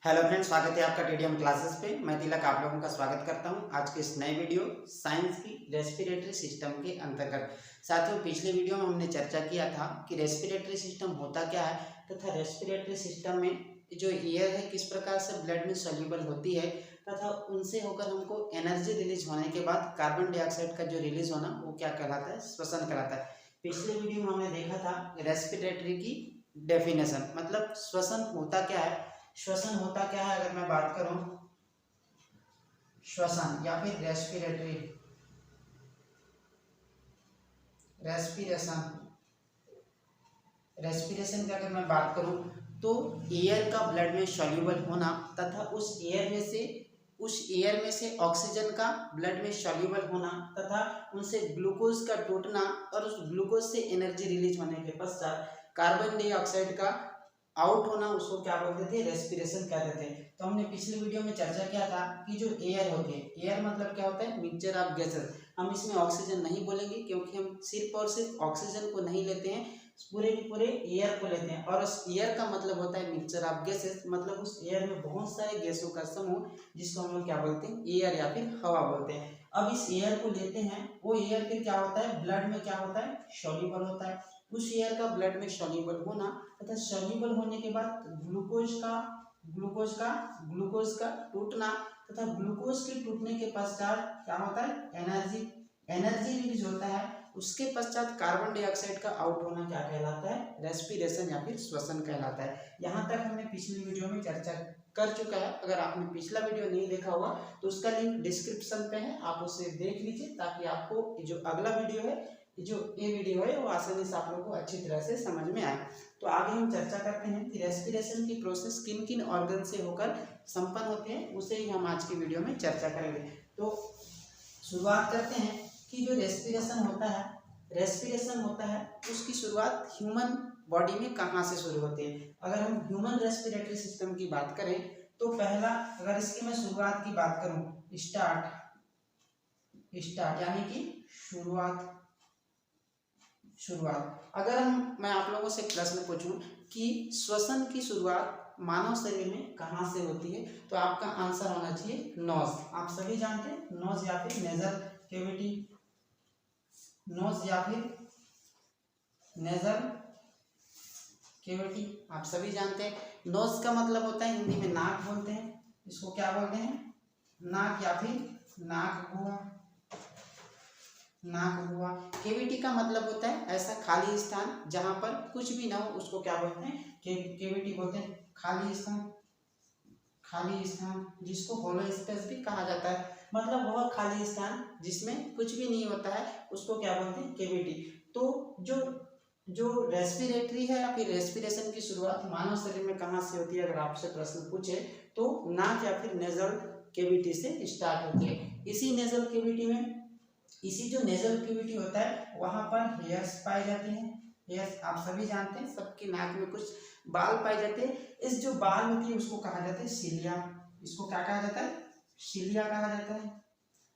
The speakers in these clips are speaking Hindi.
हेलो फ्रेंड्स, स्वागत है आपका टीडीएम क्लासेस पे। मैं तिलक आप लोगों का स्वागत करता हूं आज के इस नए वीडियो साइंस की रेस्पिरेटरी सिस्टम के अंतर्गत। साथियों, पिछले वीडियो में हमने चर्चा किया था कि रेस्पिरेटरी सिस्टम होता क्या है तथा रेस्पिरेटरी सिस्टम में जो एयर है किस प्रकार से ब्लड में सॉल्यूबल होती है तथा उनसे होकर हमको एनर्जी रिलीज होने के बाद कार्बन डाइऑक्साइड का जो रिलीज होना वो क्या कहलाता है, श्वसन कहलाता है। पिछले वीडियो में हमने देखा था रेस्पिरेटरी की डेफिनेशन, मतलब श्वसन होता क्या है। श्वसन होता क्या है, अगर मैं बात करूं श्वसन या फिर रेस्पिरेशन की अगर मैं बात करूं तो एयर का ब्लड में सॉल्यूबल होना तथा उस एयर में से ऑक्सीजन का ब्लड में सॉल्यूबल होना तथा उनसे ग्लूकोज का टूटना और उस ग्लूकोज से एनर्जी रिलीज होने के पश्चात कार्बन डाइऑक्साइड का आउट होना, उसको क्या बोलते थे, रेस्पिरेशन कहते थे। तो हमने पिछले वीडियो में चर्चा किया था कि जो एयर होती है, एयर मतलब क्या होता है, मिक्सचर ऑफ गैसेस। हम इसमें ऑक्सीजन नहीं बोलेंगे क्योंकि हम सिर्फ और सिर्फ ऑक्सीजन को नहीं लेते हैं, पूरे के पूरे एयर को लेते हैं। और उस एयर का मतलब होता है मिक्सचर ऑफ गैसेस, मतलब उस एयर में बहुत सारे गैसों का समूह, जिसको हम लोग क्या बोलते हैं, एयर या फिर हवा बोलते हैं। अब इस एयर को लेते हैं, वो एयर फिर क्या होता है, ब्लड में क्या होता है, सॉल्यूबल होता है। उस एयर का ब्लड में सॉल्यूबल होना तथा सॉल्यूबल होने के बाद ग्लूकोज का टूटना तथा ग्लूकोज के टूटने के पश्चात क्या होता है, एनर्जी रिलीज होता है। उसके पश्चात कार्बन डाइऑक्साइड का आउट होना क्या कहलाता है, रेस्पिरेशन या फिर श्वसन कहलाता है। यहाँ तक हमने पिछली वीडियो में चर्चा कर चुका है। अगर आपने पिछला वीडियो नहीं देखा हुआ तो उसका लिंक डिस्क्रिप्शन पे है, आप उसे देख लीजिए ताकि आपको जो अगला वीडियो है, जो ये वीडियो है, वो आसानी से आप लोगों को अच्छी तरह से समझ में आए। तो आगे हम चर्चा करते हैं कि रेस्पिरेशन की प्रोसेस किन किन ऑर्गन से होकर संपन्न होते हैं, उसे ही हम आज की वीडियो में चर्चा करेंगे। तो शुरुआत करते हैं कि जो रेस्पिरेशन होता है उसकी शुरुआत ह्यूमन बॉडी में कहाँ से शुरू होती है। अगर हम ह्यूमन रेस्पिरेटरी सिस्टम की बात करें तो पहला, अगर इसकी मैं शुरुआत की बात करूं, स्टार्ट यानी कि शुरुआत। अगर मैं आप लोगों से प्रश्न पूछूं कि श्वसन की शुरुआत मानव शरीर में कहाँ से होती है, तो आपका आंसर होना चाहिए नोज। आप सभी जानते हैं नोज या फिर नेजल कैविटी, आप सभी जानते हैं। नोज का मतलब होता है, हिंदी में नाक बोलते हैं, इसको क्या बोलते हैं, नाक या फिर नाक हुआ। केविटी का मतलब होता है ऐसा खाली स्थान जहां पर कुछ भी ना हो, उसको क्या बोलते हैं, केविटी बोलते हैं। खाली स्थान जिसको होलो स्पेस भी कहा जाता है, मतलब वह खाली स्थान जिसमें कुछ भी नहीं होता है, उसको क्या बोलते हैं, केविटी। तो जो रेस्पिरेटरी है या फिर रेस्पिरेशन की शुरुआत मानव शरीर में कहाँ से होती है, अगर आपसे प्रश्न पूछे तो नाक या फिर नेजल केविटी से स्टार्ट होती है। इसी जो नेजल कैविटी होता है वहां पर हेयर्स पाए जाते हैं। हेयर्स आप सभी जानते हैं, सबकी नाक में कुछ बाल पाए जाते हैं। इस जो बाल होती है उसको कहा जाता है सिलिया। इसको क्या कहा जाता है, सिलिया कहा जाता है।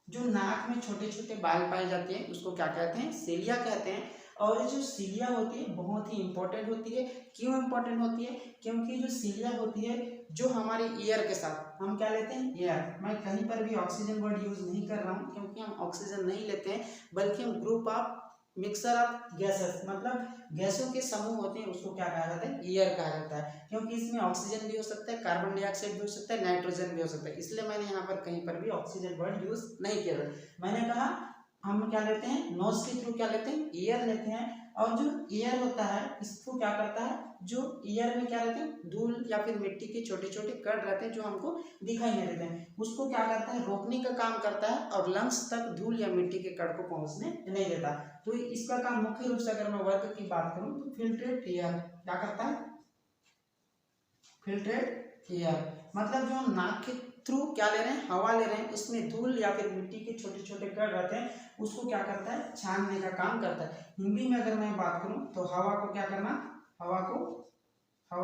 जो नाक में छोटे छोटे बाल पाए जाते हैं उसको क्या कहते हैं, सिलिया कहते हैं। और ये जो सिलिया होती है बहुत ही इंपॉर्टेंट होती है। क्यों इंपॉर्टेंट होती है, क्योंकि जो सिलिया होती है जो हमारे एयर के साथ हम क्या लेते हैं, एयर। मैं कहीं पर भी ऑक्सीजन वर्ड यूज नहीं कर रहा हूँ क्योंकि हम ऑक्सीजन नहीं लेते हैं, बल्कि हम group of mixer of gases, मतलब गैसों के समूह होते हैं, उसको क्या कहा जाता है, एयर कहा जाता है। क्योंकि इसमें ऑक्सीजन भी हो सकता है, कार्बन डाइऑक्साइड भी हो सकता है, नाइट्रोजन भी हो सकता है, इसलिए मैंने यहाँ पर कहीं पर भी ऑक्सीजन वर्ड यूज नहीं किया। मैंने कहा हम क्या लेते हैं, नोज के थ्रू क्या लेते हैं, एयर लेते हैं। और जो एयर होता है इसको क्या करता है, जो एयर में क्या रहते हैं, धूल या फिर मिट्टी के छोटे छोटे कण रहते हैं जो हमको दिखाई नहीं देते हैं, उसको क्या करता है, रोकने का काम करता है और लंग्स तक धूल या मिट्टी के कण को पहुंचने नहीं देता। तो इसका काम मुख्य रूप से अगर मैं वर्क की बात करूं तो फिल्ट्रेट एयर क्या करता है, फिल्ट्रेट एयर मतलब जो हम नाक के थ्रू क्या ले रहे हैं, हवा ले रहे हैं, उसमें धूल या फिर मिट्टी के छोटे छोटे कण रहते हैं, उसको क्या करता है, छानने का काम करता है। हिंदी में अगर मैं बात करूं तो हवा को क्या करना, हवा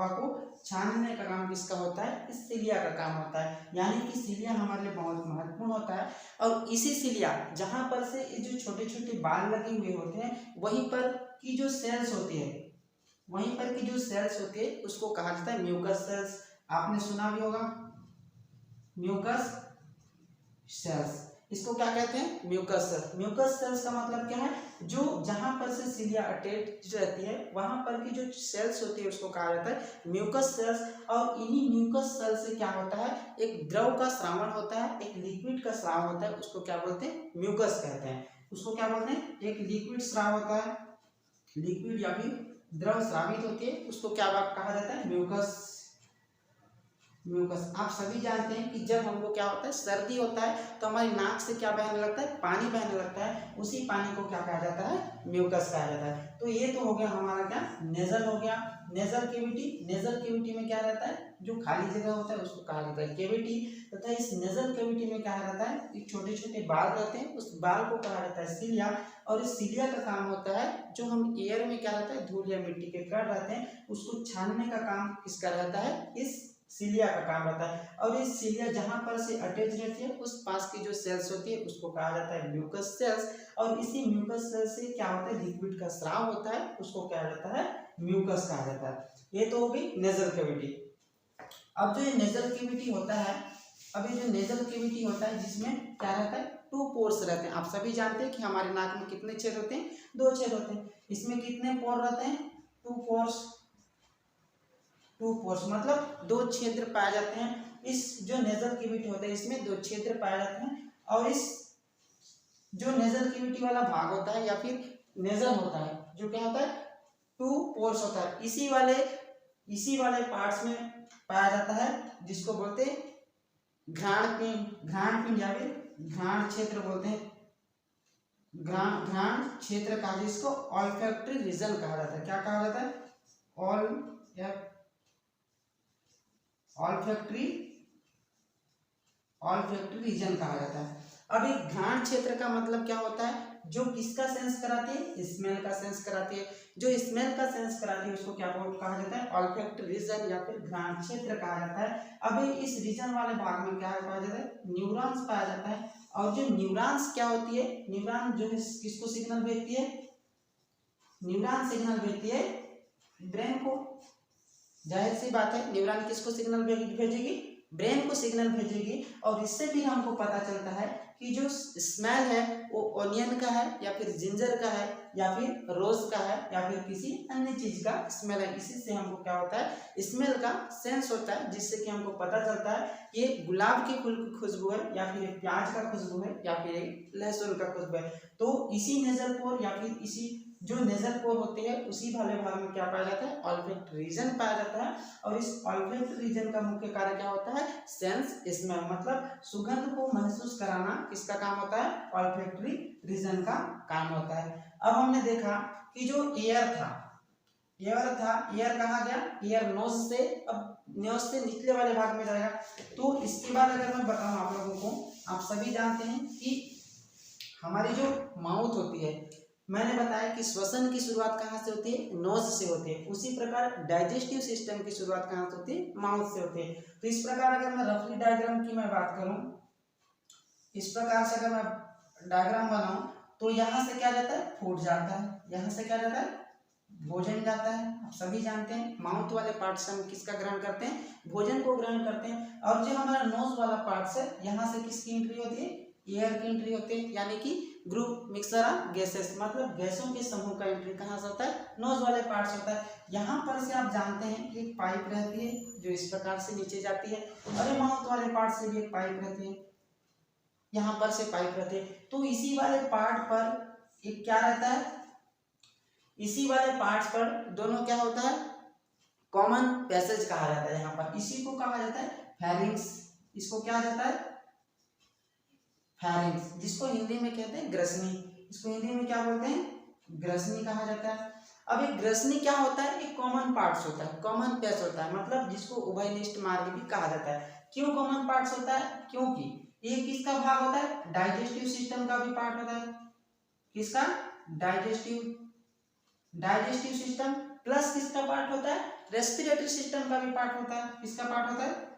को छानने का काम किसका होता है, इस सिलिया का काम होता है। यानी कि सिलिया हमारे लिए बहुत महत्वपूर्ण होता है। और इसी सिलिया जहां पर से ये जो छोटे छोटे बाल लगे हुए होते हैं, वहीं पर की जो सेल्स होती है उसको कहा जाता है म्यूकस सेल्स। आपने सुना भी होगा, म्यूकस सेल्स। इसको क्या कहते हैं? Mucus sales. म्यूकस सेल्स का मतलब क्या है? जो जहां पर से सिलिया अटैच रहती है वहां पर की जो सेल्स होती है उसको कहा जाता है म्यूकस सेल्स। और इन्हीं म्यूकस सेल्स से क्या होता है, एक द्रव का स्रावण होता है, एक लिक्विड का स्राव होता है, उसको क्या बोलते हैं? म्यूकस कहते हैं। उसको क्या बोलते हैं? एक लिक्विड स्राव होता है, लिक्विड या फिर द्रव स्रावित होती है, उसको क्या कहा जाता है? म्यूकस। म्यूकस आप सभी जानते हैं कि जब हमको क्या होता है, सर्दी होता है तो हमारी नाक से क्या बहने लगता है? पानी बहने लगता है। उसी पानी को क्या कहा जाता है? म्यूकस कहा जाता है। तो ये तो हो गया हमारा क्या, नेजल हो गया। नेजल कैविटी, नेजल कैविटी में क्या रहता है? जो खाली जगह होता है उसको कहा जाता है कैविटी। तथा इस नेजल कैविटी में क्या रहता है? छोटे छोटे बाल रहते हैं, उस बाल को कहा जाता है सिलिया। और इस सिलिया का काम होता है, जो हम एयर में क्या रहता है, धूल या मिट्टी के कण रहते हैं उसको छानने का काम किसका रहता है? इस सिलिया का काम रहता है। और इस सिलिया जहां पर से अटैच रहती है उस पास की जो सेल्स होती है उसको कहा जाता है म्यूकस सेल्स। और इसी म्यूकस सेल्स से क्या होता है? लिक्विड का स्राव होता है, उसको क्या जाता है? म्यूकस कहा जाता है। ये तो हो गई नेजल कैविटी। अब जो ये नेजल कैविटी होता है, अब ये जो नेजल कैविटी होता है जिसमें क्या रहता है? 2 पोर्स रहते हैं। आप सभी जानते हैं कि हमारे नाक में कितने छेद होते हैं? 2 छेद होते हैं। इसमें कितने पोर रहते हैं? 2 पोर्स। 2 पोर्स मतलब 2 छिद्र पाए जाते हैं। इस जो नेजल कैविटी होता है इसमें 2 छिद्र पाए जाते हैं। और इस जो नेजल कैविटी वाला भाग होता है या फिर नेजल होता है, जो क्या होता है? 2 पोर्स होता है। इसी वाले पार्ट्स में पाया जाता है, जिसको बोलते हैं घ्राण पिंड। घ्राण पिंड या फिर घ्राण क्षेत्र बोलते हैं। घ्राण क्षेत्र का, जिसको ऑल्फैक्टरी रीजन कहा जाता है। क्या कहा जाता है? ऑल्फैक्टरी रीजन कहा जाता है। अब एक घ्राण क्षेत्र का मतलब क्या होता है? जो किसका सेंस कराती है? स्मेल का सेंस कराती है। जो स्मेल का सेंस कराती है उसको क्या कहा जाता है? ऑल्फैक्टरी रीजन या फिर घ्राण क्षेत्र कहा जाता है। अब इस रीजन वाले भाग में क्या पाया जाता है? न्यूरॉन्स पाया जाता है। और जो न्यूरॉन्स क्या होती है? न्यूरॉन जो है किसको सिग्नल भेजती है? न्यूरॉन सिग्नल भेजती है ब्रेन को। जाहिर सी बात है, न्यूरॉन किसको सिग्नल भेजेगी? ब्रेन को सिग्नल भेजेगी। और इससे भी हमको पता चलता है कि जो स्मेल है वो ऑनियन का है या फिर जिंजर का है या फिर रोज का है या फिर किसी अन्य चीज का स्मेल है। इसी से हमको क्या होता है? स्मेल का सेंस होता है, जिससे कि हमको पता चलता है ये गुलाब के फूल की खुशबू है या फिर प्याज का खुशबू है या फिर लहसुन का खुशबू है। तो इसी नेजल पोर या फिर इसी जो नेजल पोर होते हैं उसी वाले भाग में क्या पाया जाता है? ऑल्फैक्टरी रीजन पाया जाता है। और इस ऑल्फैक्टरी रीजन का मुख्य कार्य क्या होता है? सेंस स्मेल, मतलब सुगंध को महसूस कराना किसका काम होता है? ऑल्फैक्टरी रीजन का काम होता है। अब हमने देखा कि जो एयर था, एयर कहाँ गया? एयर नोज से, अब नोज से निचले वाले भाग में जाएगा। तो इसके बाद अगर मैं बताऊं आप लोगों को, आप सभी जानते हैं कि हमारी जो माउथ होती है, मैंने बताया कि श्वसन की शुरुआत कहाँ से होती है? नोज से होती है। उसी प्रकार डाइजेस्टिव सिस्टम की शुरुआत कहाँ से होती है? माउथ से होती है। तो इस प्रकार अगर मैं रफली डायग्राम की मैं बात करूं, इस प्रकार से अगर मैं डायग्राम बनाऊं तो यहाँ से क्या जाता है? फूड जाता है। यहाँ से क्या जाता है? भोजन जाता है। आप सभी जानते हैं माउथ वाले पार्ट से हम किसका ग्रहण करते हैं? भोजन को ग्रहण करते हैं। और जो हमारा नोज वाला पार्ट है, यहाँ से किसकी एंट्री होती है? एयर की एंट्री होती है। यानी कि ग्रुप मिक्सर ऑफ गैसेस, मतलब गैसों के समूह का एंट्री कहाँ से होता है? नोज वाले पार्ट से होता है। यहाँ पर से आप जानते हैं एक पाइप रहती है जो इस प्रकार से नीचे जाती है, और माउथ वाले पार्ट से भी एक पाइप रहती है, यहाँ पर से पाइप रहती है। तो इसी वाले पार्ट पर एक क्या रहता है? इसी वाले पार्ट्स पर दोनों क्या होता है? कॉमन पैसेज कहा जाता है। यहाँ पर इसी को कहा जाता है फेरिंग्स। इसको क्या जाता है? फेरिंग्स, जिसको हिंदी में कहते हैं ग्रसनी। इसको हिंदी में क्या बोलते हैं? ग्रसनी कहा जाता है। अब एक ग्रसनी क्या होता है? एक कॉमन पार्ट्स होता है, कॉमन पैस होता है, मतलब जिसको उभयनिष्ठ मार्ग भी कहा जाता है। क्यों कॉमन पार्ट्स होता है? क्योंकि ये किसका भाग होता है? डाइजेस्टिव सिस्टम का भी पार्ट होता है। किसका? डाइजेस्टिव सिस्टम प्लस किसका पार्ट होता है? रेस्पिरेटरी सिस्टम का भी पार्ट होता है। किसका पार्ट होता है?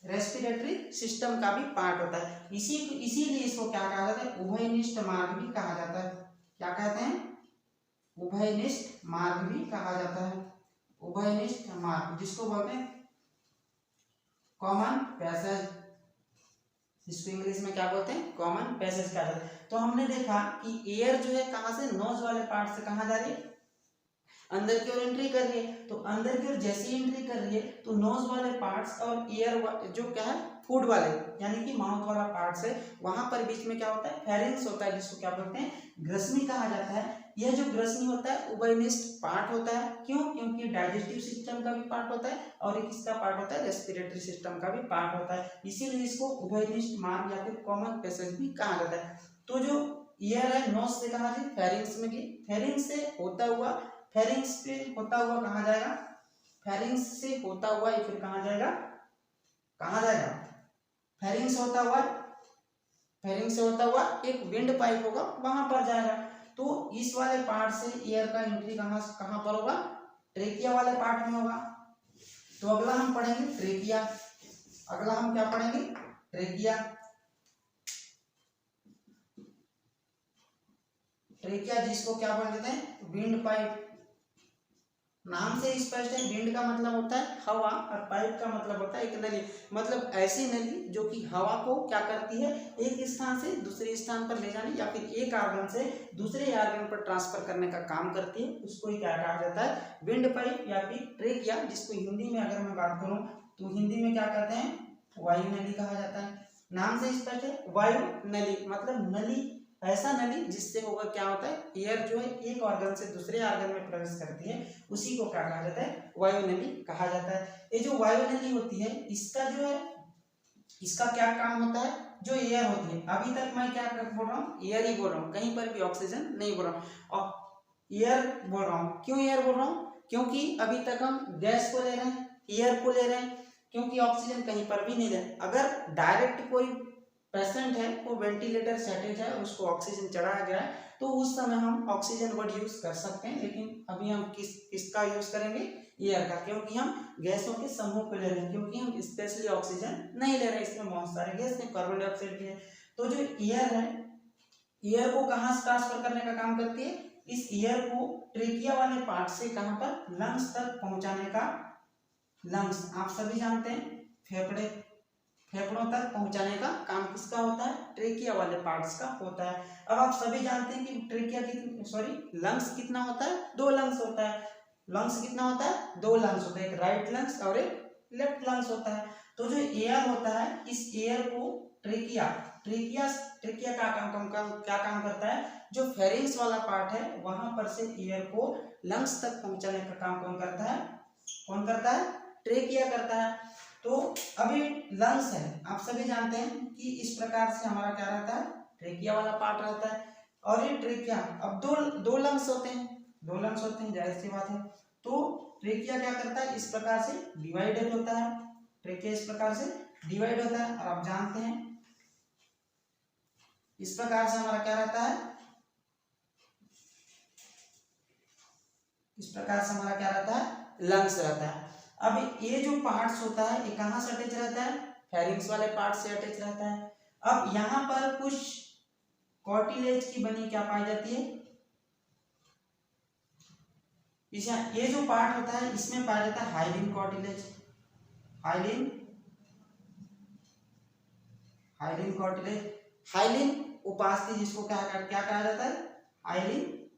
रेस्पिरेटरी सिस्टम का भी पार्ट होता है। इसीलिए इसको क्या कहा जाता है? उभयनिष्ठ मार्ग भी कहा जाता है। क्या कहते हैं? उभयनिष्ठ मार्ग भी कहा जाता है, उभयनिष्ठ मार्ग जिसको बोलते हैं कॉमन पैसेज, इसको इंग्लिश में क्या बोलते हैं, कॉमन पैसेज कहा जाता है। तो हमने देखा कि एयर जो है कहाँ से, नोज वाले पार्ट से कहाँ जा रही है, अंदर की ओर एंट्री कर रही है। तो अंदर की ओर जैसे ही एंट्री कर रही है तो नोज वाले पार्ट्स और एयर जो क्या है फूड वाले यानी कि माउथ वाला पार्ट्स है, वहां पर बीच में क्या होता है, फेरिंक्स होता है, जिसको क्या बोलते हैं, ग्रसनी कहा जाता है। यह जो ग्रसनी होता है उभयनिष्ठ पार्ट होता है, क्यों, क्योंकि डाइजेस्टिव सिस्टम का भी पार्ट होता है और एक इसका पार्ट होता है रेस्पिरेटरी सिस्टम का भी पार्ट होता है, इसीलिए इसको उभयनिष्ठ मार्ग या फिर कॉमन पैसेज भी कहा जाता है। तो जो ईयर है नोज से कहा जाए फेरिंग्स में गई, फेरिंग्स से होता हुआ, फेरिंग्स पे होता हुआ कहाँ जाएगा, फेरिंग्स से होता हुआ या फिर कहाँ जाएगा, कहाँ जाएगा, फेरिंग्स होता हुआ, फेरिंग्स से होता हुआ एक विंड पाइप होगा वहां पर जाएगा। तो इस वाले पार्ट से एयर का एंट्री कहाँ कहाँ पर होगा, ट्रेकिया वाले पार्ट में होगा। तो अगला हम पढ़ेंगे ट्रेकिया, अगला हम क्या पढ़ेंगे, ट्रेकिया। ट्रेकिया जिसको क्या बोलते हैं, विंड पाइप, नाम से स्पष्ट है, विंड का मतलब होता है हवा और पाइप का मतलब होता है एक नली, मतलब ऐसी नली जो कि हवा को क्या करती है, एक स्थान से दूसरे स्थान पर ले जाने या फिर एक आर्गन से दूसरे आर्गन पर ट्रांसफर करने का काम करती है, उसको ही क्या कहा जाता है, विंड पाइप या फिर ट्रेकिया, जिसको हिंदी में अगर मैं बात करूं तो हिंदी में क्या कहते हैं, वायु नली कहा जाता है। नाम से स्पष्ट है, वायु नली मतलब नली, ऐसा नली जिससे होगा क्या होता है, एयर जो है एक ऑर्गन से दूसरे ऑर्गन में प्रवेश करती है, उसी को क्या कहा जाता है, वायु नली कहा जाता है। ये जो वायु नली होती है इसका जो है, इसका क्या काम होता है, जो एयर होती है, अभी तक मैं क्या बोल रहा हूँ, एयर ही बोल रहा हूँ, कहीं पर भी ऑक्सीजन नहीं बोल रहा हूँ, और एयर बोल रहा हूँ, क्यों एयर बोल रहा हूँ, क्योंकि अभी तक हम गैस को ले रहे हैं, एयर को ले रहे हैं, क्योंकि ऑक्सीजन कहीं पर भी नहीं है। अगर डायरेक्ट कोई पेशेंट है वो वेंटिलेटर सेटेज है, उसको ऑक्सीजन चढ़ाया गया है, तो उस समय हम ऑक्सीजन वर्ड यूज कर सकते हैं, लेकिन अभी हम किसका यूज करेंगे, एयर का, क्योंकि हम गैसों के समूह को ले रहे हैं, क्योंकि हम स्पेशली ऑक्सीजन नहीं ले रहे हैं, इसमें बहुत सारे गैस हैं, कार्बन डाइऑक्साइड भी है। तो जो एयर है, एयर को कहाँ से ट्रांसफर करने का काम करती है, इस एयर को ट्रेकिया वाले पार्ट से कहाँ पर, लंग्स तक पहुंचाने का, लंग्स आप सभी जानते हैं फेफड़े, फेफड़ों तक पहुंचाने का काम किसका होता है, ट्रेकिया वाले पार्ट्स का होता है। अब आप सभी जानते हैं कि ट्रेकिया की लंग्स कितना होता है, दो लंग्स होता है, लंग्स कितना होता है, दो लंग्स होता है, एक राइट लंग्स और एक लेफ्ट लंग्स होता है। तो जो एयर होता है, इस एयर को ट्रेकिया, ट्रेकिया क्या काम करता है, जो फेरिंग्स वाला पार्ट है वहां पर से एयर को लंग्स तक पहुंचाने का काम कौन करता है, कौन करता है, ट्रेकिया करता है। तो अभी लंग्स है, आप सभी जानते हैं कि इस प्रकार से हमारा क्या रहता है, ट्रेकिया वाला पार्ट रहता है, और ये ट्रेकिया, अब दो लंग्स होते हैं, दो लंग्स होते हैं, जाहिर सी बात है। तो ट्रेकिया क्या करता है, इस प्रकार से डिवाइडेड होता है, ट्रेकिया इस प्रकार से डिवाइड होता है, और आप जानते हैं इस प्रकार से हमारा क्या रहता है, इस प्रकार से हमारा क्या रहता है, लंग्स रहता है। अब ये जो पार्ट्स होता है ये कहाँ से अटैच रहता है, फेरिंग्स वाले पार्ट से अटैच रहता है। अब यहाँ पर कुछ कार्टिलेज की बनी क्या पाई जाती है, ये जो पार्ट होता है इसमें पाया जाता है hyaline cartilage, hyaline cartilage, hyaline उपास्थि जिसको क्या कहा जाता है, हाइलिन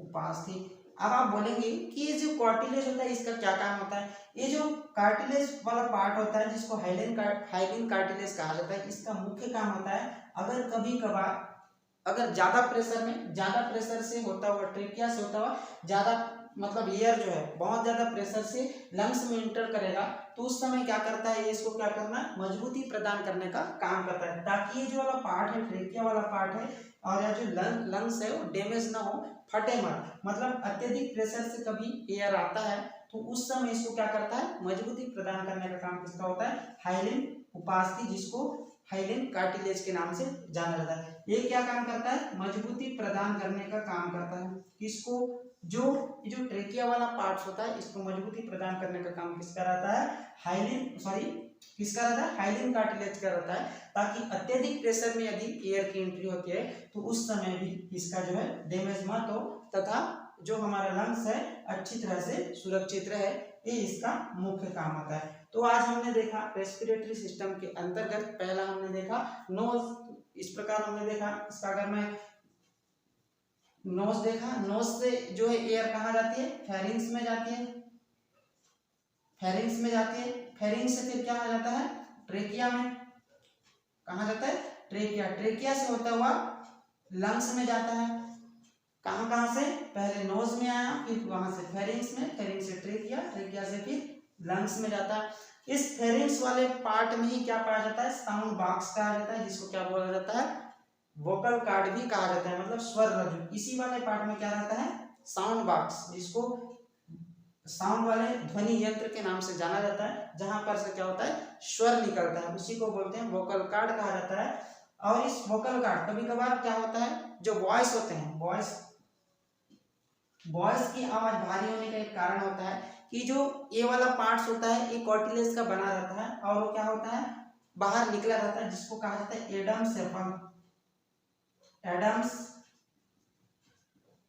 उपास्थि। अब आप बोलेंगे कि ये जो कार्टिलेज होता है इसका क्या काम होता है, ये जो कार्टिलेज वाला पार्ट होता है जिसको हाइलिन कार्टिलेज कहा जाता है, इसका मुख्य काम होता है, अगर कभी कभार अगर ज्यादा प्रेशर से होता हुआ, ट्रेकिया से होता हुआ ज्यादा, मतलब एयर जो है बहुत ज्यादा प्रेशर से लंग्स में इंटर करेगा, तो उस समय क्या करता है, ये इसको क्या करना है, मजबूती प्रदान करने का काम करता है, ताकि ये जो वाला पार्ट है, ट्रेकिया वाला पार्ट है, और यह जो लंग्स है वो डैमेज ना हो, फटे मत, मतलब अत्यधिक प्रेशर से कभी एयर आता है तो उस समय इसको क्या करता है, मजबूती प्रदान करने का काम किसका होता है, हाइलिन उपास्थि, जिसको हाइलिन कार्टिलेज के नाम से जाना जाता है। ये क्या काम करता है, मजबूती प्रदान करने का काम करता है, किसको, जो ट्रेकिया वाला पार्ट होता है इसको मजबूती प्रदान करने का काम किसका रहता है, किसका रहता है, हाइलिन कार्टिलेज का रहता है, ताकि अत्यधिक प्रेशर में यदि एयर की एंट्री होती है तो उस समय भी इसका जो है डैमेज मत हो तथा जो हमारा लंग्स है अच्छी तरह से सुरक्षित रहे, ये इसका मुख्य काम होता है। तो आज हमने देखा रेस्पिरेटरी सिस्टम के अंतर्गत पहला हमने देखा नोज, इस प्रकार हमने देखा। इसका अगर मैं नोज देखा, नोज से जो है एयर कहाँ जाती है, फेरिंग्स में जाती है, फेरिंग्स में जाती है, फेरिंग्स से फिर क्या आ जाता है, ट्रेकिया में, कहाँ जाता है, ट्रेकिया, ट्रेकिया से होता हुआ लंग्स में जाता है। कहाँ कहाँ से, पहले नोज में आया, फिर वहां से फेरिंग्स में, फेरिंग्स से ट्रेकिया, ट्रेकिया से फिर लंग्स में जाता है। इस फेरिंग्स वाले पार्ट में ही क्या पाया जाता है, साउंड बॉक्स कहा जाता है, जिसको क्या बोला जाता है, वोकल कार्ड भी कहा जाता है, मतलब स्वर रज्जु। इसी वाले पार्ट में क्या रहता है, साउंड बॉक्स, जिसको साउंड वाले ध्वनि यंत्र के नाम से जाना जाता है, जहां पर से क्या होता है, स्वर निकलता है, उसी को बोलते हैं वोकल कार्ड कहा जाता है। और इस वोकल कार्ड कभी कभार क्या होता है, जो वॉइस होते हैं, वॉइस की आवाज भारी होने का एक कारण होता है कि जो ये वाला पार्ट्स होता है ये कार्टिलेज का बना रहता है और वो क्या होता है, बाहर निकला रहता है, जिसको कहा जाता है एडम्स एपल, एडम्स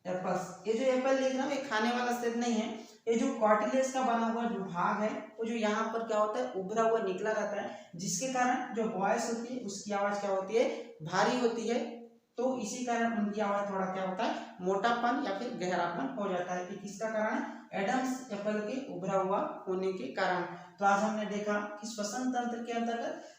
एप्पल्स। ये जो एप्पल लिख रहा हूँ ये खाने वाला शब्द नहीं है, ये जो कार्टिलेज का बना हुआ जो भाग है वो जो यहाँ पर क्या होता है, उभरा हुआ निकला रहता है, जिसके कारण जो वॉइस होती है उसकी आवाज क्या होती है, भारी होती है। तो इसी कारण उनकी आवाज थोड़ा क्या होता है, मोटापन या फिर गहरापन हो जाता है, कि किसका कारण, एडम्स एप्पल के उभरा हुआ होने के कारण। तो आज हमने देखा कि श्वसन तंत्र के अंतर्गत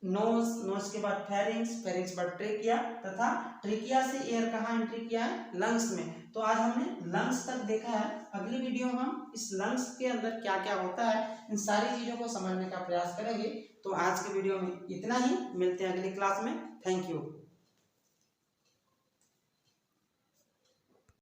नोज, नोज के बाद फेरिंग्स, फेरिंग्स बाद ट्रेकिया, तथा ट्रेकिया से एयर कहाँ एंट्री किया है, लंग्स में। तो आज हमने लंग्स तक देखा है। अगली वीडियो में हम इस लंग्स के अंदर क्या क्या होता है इन सारी चीजों को समझने का प्रयास करेंगे। तो आज के वीडियो में इतना ही, मिलते हैं अगली क्लास में। Thank you.